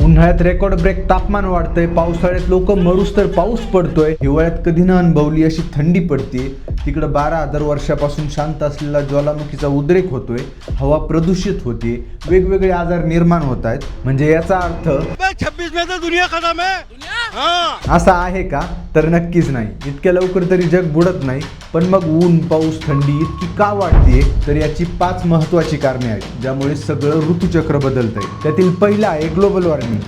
उन्हाळ्यात record break तापमान वाढतंय, पावसाळ्यात लोक मरूस तर पाऊस पडतोय, हिवाळ्यात कधी न अनुभवली अशी थंडी पडते, तिकडं 12,000 वर्षापासून शांत असलेला ज्वालामुखीचा उद्रेक होतोय, हवा प्रदूषित होते, वेगवेगळे आजार निर्माण होत आहेत. म्हणजे याचा अर्थ 26 में तो दुनिया खत्म है. असा आहे का? तर नक्कीच नाही. इतक्या लवकर तरी जग बुडत नाही. पण मग ऊन, पाऊस, थंडी इतकी का वाढते? तर याची 5 महत्त्वाची कारणे आहेत ज्यामुळे सगळं ऋतुचक्र बदलतंय. त्यातील पहिला आहे ग्लोबल वॉर्मिंग.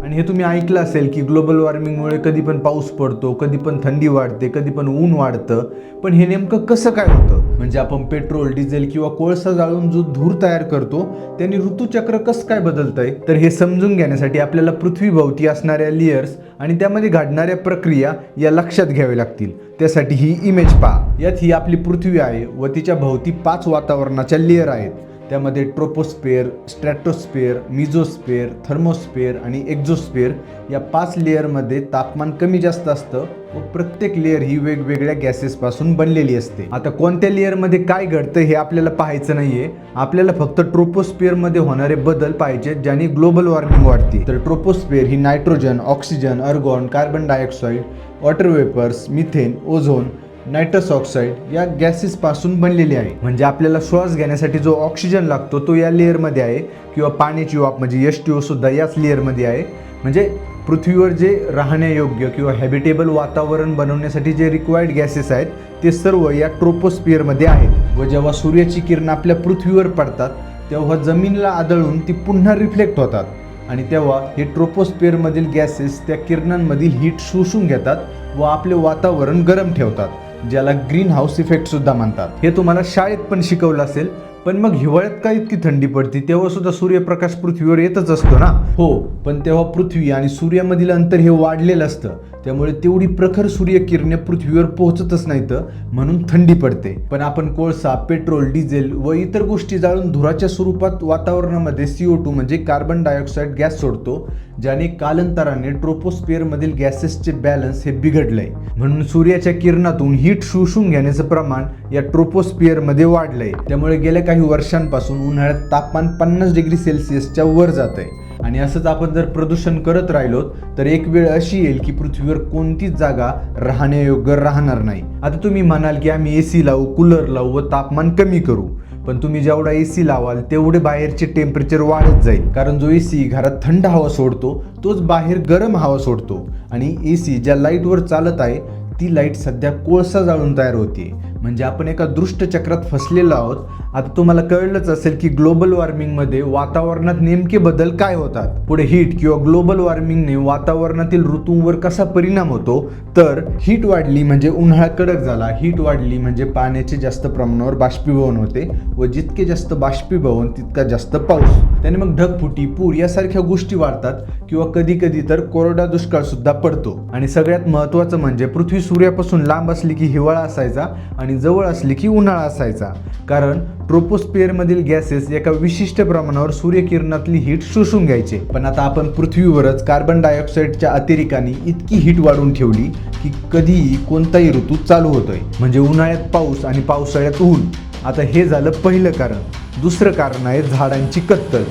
आणि हे तुम्ही ऐकलं असेल की ग्लोबल वॉर्मिंगमुळे कधी पण पाऊस पडतो, कधी पण थंडी वाढते, कधी पण ऊन वाढतं. पण हे नेमकं कसं काय होतं? म्हणजे आपण पेट्रोल, डिझेल किंवा कोळसा जाळून जो धूर तयार करतो त्यांनी ऋतुचक्र कसं काय बदलतंय? तर हे समजून घेण्यासाठी आपल्याला पृथ्वीभोवती असणाऱ्या लेयर्स आणि त्यामध्ये घडणाऱ्या प्रक्रिया या लक्षात घ्याव्या लागतील. त्यासाठी ही इमेज पहा. यात ही आपली पृथ्वी आहे व तिच्या भोवती 5 वातावरणाच्या लेयर आहेत. त्यामध्ये ट्रोपोस्फिअर, स्ट्रॅटोस्फिअर, मिझोस्फिअर, थर्मोस्फिअर आणि एक्झोस्फिअर या 5 लेअरमध्ये तापमान कमी जास्त असतं व प्रत्येक लेअर ही वेगवेगळ्या गॅसेसपासून बनलेली असते. आता कोणत्या लेअरमध्ये काय घडतं हे आपल्याला पाहायचं नाहीये. आपल्याला फक्त ट्रोपोस्फिअरमध्ये होणारे बदल पाहिजे ज्याने ग्लोबल वॉर्मिंग वाढते. तर ट्रोपोस्फिअर ही nitrogen, oxygen, argon, carbon dioxide, water vapours, methane, ozone, nitrous oxide या गॅसेसपासून बनलेली आहे. म्हणजे आपल्याला श्वास घेण्यासाठी जो ऑक्सिजन लागतो तो या लेअरमध्ये आहे किंवा पाण्याची वाफ म्हणजे H2O सुद्धा याच लेअरमध्ये आहे. म्हणजे पृथ्वीवर जे राहण्यायोग्य किंवा हॅबिटेबल वातावरण बनवण्यासाठी जे रिक्वायर्ड गॅसेस आहेत ते सर्व या ट्रोपोस्फिअरमध्ये आहेत. व जेव्हा सूर्याची किरण आपल्या पृथ्वीवर पडतात तेव्हा जमिनीला आदळून ती पुन्हा रिफ्लेक्ट होतात आणि तेव्हा हे ट्रोपोस्फिअरमधील गॅसेस त्या किरणांमधील हीट शोषून घेतात व आपले वातावरण गरम ठेवतात, ज्याला ग्रीन हाऊस इफेक्ट सुद्धा म्हणतात. हे तुम्हाला शाळेत पण शिकवलं असेल. पण मग हिवाळ्यात का इतकी थंडी पडते? तेव्हा सुद्धा सूर्यप्रकाश पृथ्वीवर येतच असतो ना. हो, पण तेव्हा पृथ्वी आणि सूर्यामधील अंतर हे वाढलेलं असतं, त्यामुळे तेवढी प्रखर सूर्यकिरणे पृथ्वीवर पोहोचतच नाहीत, म्हणून थंडी पडते. पण आपण कोळसा, पेट्रोल, डिझेल व इतर गोष्टी जाळून धुराच्या स्वरूपात वातावरणामध्ये CO2 म्हणजे कार्बन डायऑक्साईड गॅस सोडतो, ज्याने कालांतराने ट्रोपोस्फिअरमधील गॅसेसचे बॅलन्स हे बिघडलंय. म्हणून सूर्याच्या किरणातून हीट शोषून घेण्याचं प्रमाण या ट्रोपोस्फिअरमध्ये वाढलंय. त्यामुळे गेल्या काही वर्षांपासून उन्हाळ्यात तापमान 50 डिग्री सेल्सिअसच्या वर जात आहे. आणि असंच आपण जर प्रदूषण करत राहिलो तर एक वेळ अशी येईल की पृथ्वीवर कोणतीच जागा राहण्यायोग्य राहणार नाही. आता तुम्ही म्हणाल की आम्ही AC लावू, कूलर लावू व तापमान कमी करू. पण तुम्ही जेवढा AC लावाल तेवढे बाहेरचे टेम्परेचर वाढत जाईल. कारण जो AC घरात थंड हवा सोडतो तोच बाहेर गरम हवा सोडतो. आणि AC ज्या लाईटवर चालत आहे ती लाईट सध्या कोळसा जाळून तयार होते. म्हणजे आपण एका दृष्ट चक्रात फसलेलो आहोत. आता तुम्हाला कळलंच असेल की ग्लोबल वॉर्मिंगमध्ये वातावरणात नेमके बदल काय होतात. पुढे हीट किंवा ग्लोबल वॉर्मिंगने वातावरणातील ऋतूंवर कसा परिणाम होतो? तर हीट वाढली म्हणजे उन्हाळा कडक झाला, हीट वाढली म्हणजे पाण्याचे जास्त प्रमाणावर बाष्पीभवन होते व जितके जास्त बाष्पीभवन तितका जास्त पाऊस. त्याने मग ढगफुटी, पूर यासारख्या गोष्टी वाढतात किंवा कधी कधी तर कोरडा दुष्काळ सुद्धा पडतो. आणि सगळ्यात महत्त्वाचं म्हणजे पृथ्वी सूर्यापासून लांब असली की हिवाळा असायचा आणि जवळ असली की उन्हाळा असायचा. कारण ट्रोपोस्फिअरमधील गॅसेस एका विशिष्ट प्रमाणावर सूर्यकिरणातली हीट शोषून घ्यायचे. पण आता आपण पृथ्वीवरच कार्बन डायऑक्साईडच्या अतिरेकाने इतकी हीट वाढवून ठेवली की कधीही कोणताही ऋतू चालू होतोय. म्हणजे उन्हाळ्यात पाऊस आणि पावसाळ्यात ऊन. आता हे झालं पहिलं कारण. दुसरं कारण आहे झाडांची कत्तल.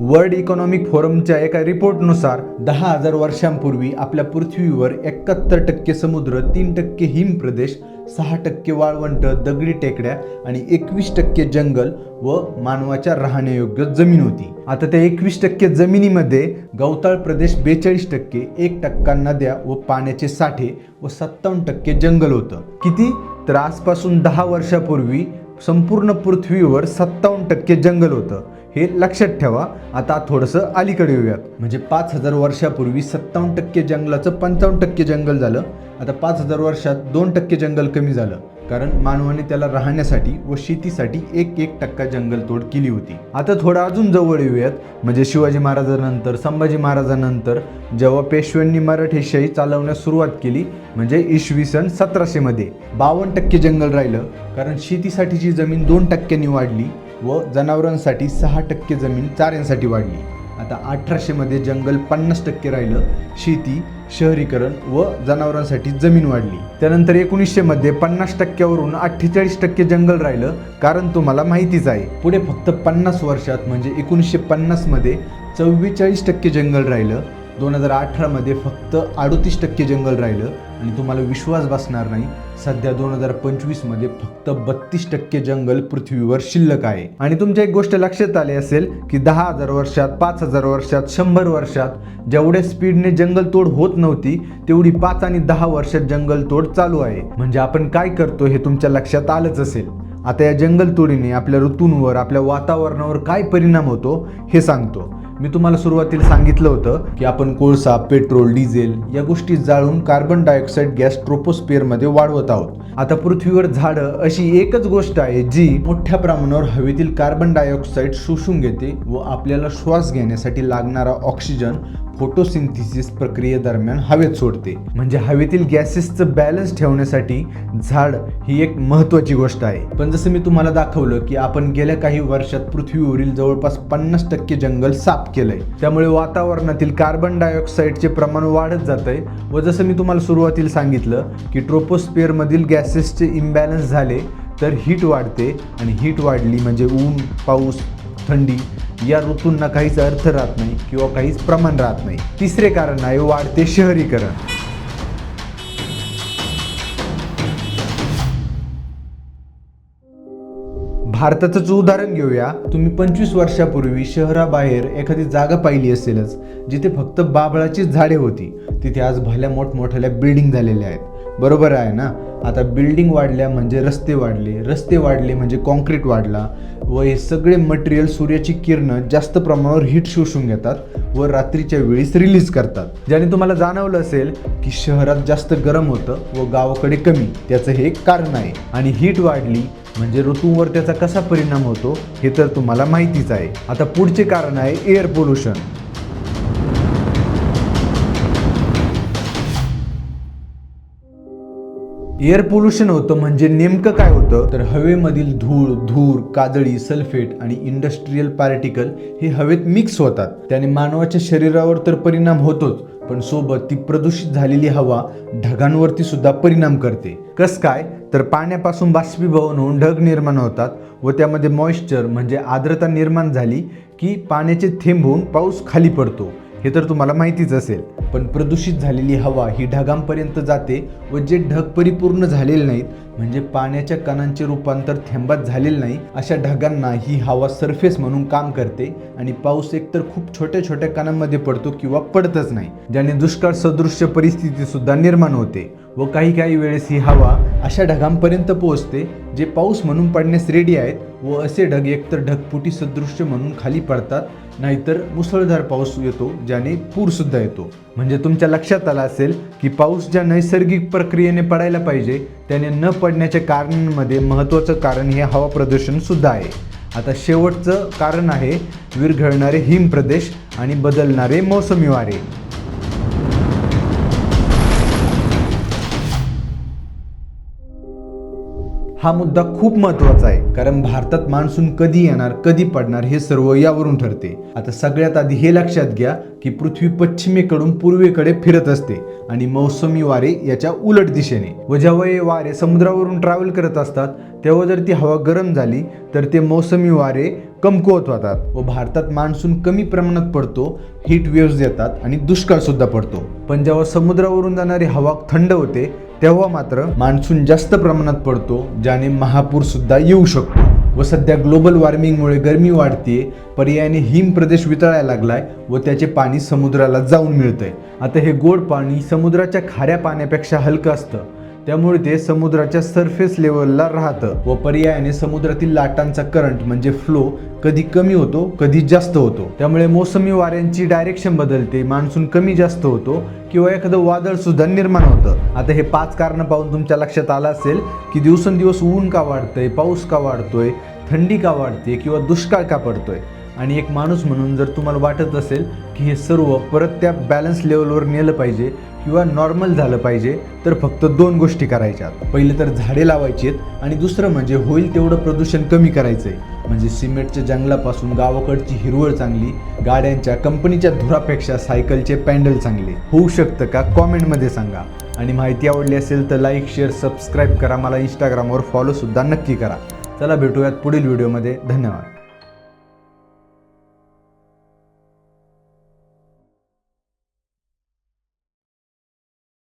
वर्ल्ड इकॉनॉमिक फोरमच्या एका रिपोर्टनुसार 10,000 वर्षांपूर्वी आपल्या पृथ्वीवर 71% समुद्र, 3% हिमप्रदेश, 6% वाळवंट, दगडी टेकड्या आणि 21% जंगल व मानवाच्या राहण्यायोग्य जमीन होती. आता त्या 21% जमिनीमध्ये गवताळ प्रदेश 42%, 1% नद्या व पाण्याचे साठे व 57% जंगल होतं. किती? तर आजपासून 10 वर्षापूर्वी संपूर्ण पृथ्वीवर 57% जंगल होतं. हे लक्षात ठेवा. आता थोडंसं अलीकडे येऊयात. म्हणजे 5,000 वर्षापूर्वी 57% जंगलाचं 55% जंगल झालं. आता 5,000 वर्षात 2% जंगल कमी झालं. कारण मानवाने त्याला राहण्यासाठी व शेतीसाठी 1% जंगलतोड केली होती. आता थोडं अजून जवळ येऊयात. म्हणजे शिवाजी महाराजांनंतर, संभाजी महाराजांनंतर जेव्हा पेशव्यांनी मराठेशाही चालवण्यास सुरुवात केली म्हणजे इसवी सन 1700 मध्ये 52% जंगल राहिलं. कारण शेतीसाठीची जमीन 2% वाढली व जनावरांसाठी 6% जमीन चाऱ्यांसाठी वाढली. आता 1800 मध्ये जंगल 50% राहिलं, शेती, शहरीकरण व जनावरांसाठी जमीन वाढली. त्यानंतर 1900 मध्ये 50%वरून 48% जंगल राहिलं, कारण तुम्हाला माहितीच आहे. पुढे फक्त 50 वर्षात म्हणजे 1950 मध्ये 44% जंगल राहिलं. 2018 मध्ये फक्त 38% जंगल राहिलं आणि तुम्हाला विश्वास बसणार नाही, सध्या 2025 मध्ये फक्त 32% जंगल पृथ्वीवर शिल्लक आहे. आणि तुमच्या एक गोष्ट लक्षात आली असेल की 10,000 वर्षात, 5,000 वर्षात, 100 वर्षात जेवढ्या स्पीडने जंगलतोड होत नव्हती तेवढी 5 आणि 10 वर्षात जंगलतोड चालू आहे. म्हणजे आपण काय करतो हे तुमच्या लक्षात आलंच असेल. आता या जंगलतोडीने आपल्या ऋतूंवर, आपल्या वातावरणावर काय परिणाम होतो हे सांगतो. मी तुम्हाला सुरुवातीला सांगितलं होतं की आपण कोळसा, पेट्रोल, डिझेल या गोष्टी जाळून कार्बन डायऑक्साईड गॅस ट्रोपोस्फिअरमध्ये वाढवत आहोत. आता पृथ्वीवर झाडं अशी एकच गोष्ट आहे जी मोठ्या प्रमाणावर हवेतील कार्बन डायऑक्साईड शोषून घेते व आपल्याला श्वास घेण्यासाठी लागणारा ऑक्सिजन फोटोसिंथेसिस प्रक्रियेदरम्यान हवेत सोडते. म्हणजे हवेतील गॅसेसचं बॅलन्स ठेवण्यासाठी झाड ही एक महत्त्वाची गोष्ट आहे. पण जसं मी तुम्हाला दाखवलं की आपण गेल्या काही वर्षात पृथ्वीवरील जवळपास 50% जंगल साफ केलंय, त्यामुळे वातावरणातील कार्बन डायऑक्साईडचे प्रमाण वाढत जातंय. व जसं मी तुम्हाला सुरुवातीला सांगितलं की ट्रोपोस्फिअरमधील गॅसेसचे इम्बॅलन्स झाले तर हीट वाढते आणि हीट वाढली म्हणजे ऊन, पाऊस, थंडी या ऋतूंना काहीच अर्थ राहत नाही किंवा काहीच प्रमाण राहत नाही. तिसरे कारण आहे वाढते शहरीकरण. भारताचंच उदाहरण घेऊया. तुम्ही 25 वर्षापूर्वी शहराबाहेर एखादी जागा पाहिली असेलच जिथे फक्त बाभळाचीच झाडे होती, तिथे आज भल्या मोठमोठ्या बिल्डिंग झालेल्या आहेत. बरोबर आहे ना? आता बिल्डिंग वाढल्या म्हणजे रस्ते वाढले, रस्ते वाढले म्हणजे कॉन्क्रीट वाढला व हे सगळे मटेरियल सूर्याची किरणं जास्त प्रमाणावर हीट शोषून घेतात व रात्रीच्या वेळीस रिलीज करतात, ज्याने तुम्हाला जाणवलं असेल की शहरात जास्त गरम होतं व गावाकडे कमी. त्याचं हे एक कारण आहे. आणि हीट वाढली म्हणजे ऋतूंवर त्याचा कसा परिणाम होतो हे तर तुम्हाला माहितीच आहे. आता पुढचे कारण आहे एअर पोल्युशन. एअर पोल्युशन होतं म्हणजे नेमकं काय होतं तर हवेमधील धूर, काजळी, सल्फेट आणि इंडस्ट्रियल पार्टिकल हे हवेत मिक्स होतात. त्याने मानवाच्या शरीरावर तर परिणाम होतोच, पण सोबत ती प्रदूषित झालेली हवा ढगांवरती सुद्धा परिणाम करते. कस काय तर पाण्यापासून बाष्पीभवन होऊन ढग निर्माण होतात व त्यामध्ये मॉइश्चर म्हणजे आर्द्रता निर्माण झाली की पाण्याचे थेंब होऊन पाऊस खाली पडतो. हे तर तुम्हाला माहितीच असेल. पण प्रदूषित झालेली हवा ही ढगांपर्यंत जाते व जे ढग परिपूर्ण झालेले नाहीत म्हणजे पाण्याच्या कणांचे रूपांतर थेंबात झालेलं नाही, अशा ढगांना ही हवा सरफेस म्हणून काम करते आणि पाऊस एकतर खूप छोट्या छोट्या कणांमध्ये पडतो किंवा पडतच नाही, ज्याने दुष्काळ सदृश्य परिस्थिती सुद्धा निर्माण होते. व काही वेळेस ही हवा अशा ढगांपर्यंत पोहोचते जे पाऊस म्हणून पडण्यास रेडी आहेत व असे ढग एकतर ढगफुटी सदृश्य म्हणून खाली पडतात, नाहीतर मुसळधार पाऊस येतो ज्याने पूरसुद्धा येतो. म्हणजे तुमच्या लक्षात आलं असेल की पाऊस ज्या नैसर्गिक प्रक्रियेने पडायला पाहिजे त्याने न पडण्याच्या कारणांमध्ये महत्त्वाचं कारण हे हवा प्रदूषण सुद्धा आहे. आता शेवटचं कारण आहे विरघळणारे हिमप्रदेश आणि बदलणारे मोसमी वारे. हा मुद्दा खूप महत्त्वाचा आहे, कारण भारतात मान्सून कधी येणार, कधी पडणार हे सर्व यावरून ठरते. आता सगळ्यात आधी हे लक्षात घ्या की पृथ्वी पश्चिमेकडून पूर्वेकडे फिरत असते आणि मौसमी वारे याच्या उलट दिशेने. व जेव्हा हे वारे समुद्रावरून ट्रॅव्हल करत असतात तेव्हा जर ती हवा गरम झाली तर ते मौसमी वारे कमकुवत होतात व भारतात मान्सून कमी प्रमाणात पडतो, हीट वेव्हज येतात आणि दुष्काळ सुद्धा पडतो. पण जेव्हा समुद्रावरून जाणारी हवा थंड होते तेव्हा मात्र मान्सून जास्त प्रमाणात पडतो, ज्याने महापूर सुद्धा येऊ शकतो. व सध्या ग्लोबल वॉर्मिंगमुळे गरमी वाढते, पर्यायाने हिम प्रदेश वितळायला लागलाय व त्याचे पाणी समुद्राला जाऊन मिळतंय. आता हे गोड पाणी समुद्राच्या खाऱ्या पाण्यापेक्षा हलकं असतं, त्यामुळे ते समुद्राच्या सरफेस लेवलला राहतं व पर्यायाने समुद्रातील लाटांचा करंट म्हणजे फ्लो कधी कमी होतो, कधी जास्त होतो. त्यामुळे मोसमी वाऱ्यांची डायरेक्शन बदलते, मान्सून कमी जास्त होतो किंवा एखादं वादळ सुद्धा निर्माण होतं. आता हे 5 कारणं पाहून तुमच्या लक्षात आलं असेल की दिवसेंदिवस ऊन का वाढतंय, पाऊस का वाढतोय, थंडी का वाढते किंवा दुष्काळ का पडतोय. आणि एक माणूस म्हणून जर तुम्हाला वाटत असेल की हे सर्व परत त्या बॅलन्स लेवलवर नेलं पाहिजे किंवा नॉर्मल झालं पाहिजे, तर फक्त 2 गोष्टी करायच्यात. पहिलं तर झाडे लावायची आहेत आणि दुसरं म्हणजे होईल तेवढं प्रदूषण कमी करायचं आहे. म्हणजे सिमेंटच्या जंगलापासून गावाकडची हिरवळ चांगली, गाड्यांच्या कंपनीच्या धुरापेक्षा सायकलचे पॅन्डल चांगले. होऊ शकतं का? कॉमेंटमध्ये सांगा. आणि माहिती आवडली असेल तर लाईक, शेअर, सबस्क्राईब करा. मला इंस्टाग्रामवर फॉलोसुद्धा नक्की करा. चला भेटूयात पुढील व्हिडिओमध्ये. धन्यवाद.